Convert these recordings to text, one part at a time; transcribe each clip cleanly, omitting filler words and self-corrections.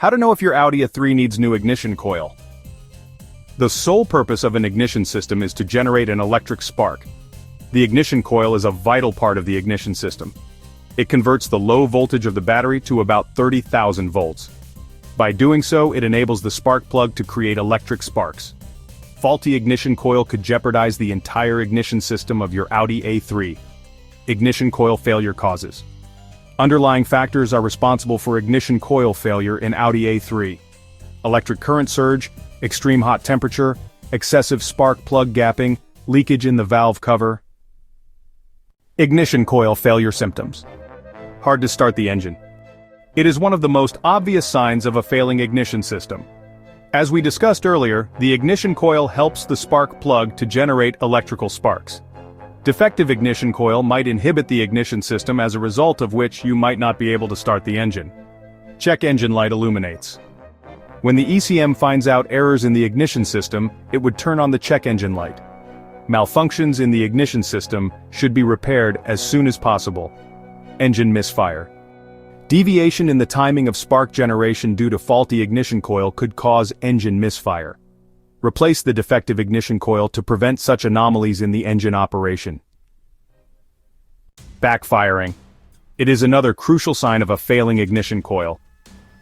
How to know if your Audi A3 needs new ignition coil. The sole purpose of an ignition system is to generate an electric spark. The ignition coil is a vital part of the ignition system. It converts the low voltage of the battery to about 30,000 volts. By doing so, it enables the spark plug to create electric sparks. Faulty ignition coil could jeopardize the entire ignition system of your Audi A3. Ignition coil failure causes. Underlying factors are responsible for ignition coil failure in Audi A3. Electric current surge, extreme hot temperature, excessive spark plug gapping, leakage in the valve cover. Ignition coil failure symptoms. Hard to start the engine. It is one of the most obvious signs of a failing ignition system. As we discussed earlier, the ignition coil helps the spark plug to generate electrical sparks. Defective ignition coil might inhibit the ignition system, as a result of which you might not be able to start the engine. Check engine light illuminates. When the ECM finds out errors in the ignition system, it would turn on the check engine light. Malfunctions in the ignition system should be repaired as soon as possible. Engine misfire. Deviation in the timing of spark generation due to faulty ignition coil could cause engine misfire. Replace the defective ignition coil to prevent such anomalies in the engine operation. Backfiring. It is another crucial sign of a failing ignition coil.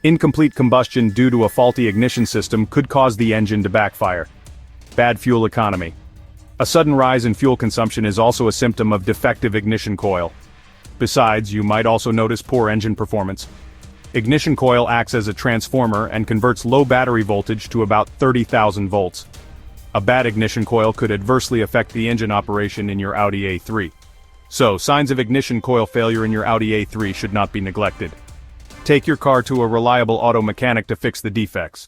Incomplete combustion due to a faulty ignition system could cause the engine to backfire. Bad fuel economy. A sudden rise in fuel consumption is also a symptom of defective ignition coil. Besides, you might also notice poor engine performance. Ignition coil acts as a transformer and converts low battery voltage to about 30,000 volts. A bad ignition coil could adversely affect the engine operation in your Audi A3. So, signs of ignition coil failure in your Audi A3 should not be neglected. Take your car to a reliable auto mechanic to fix the defects.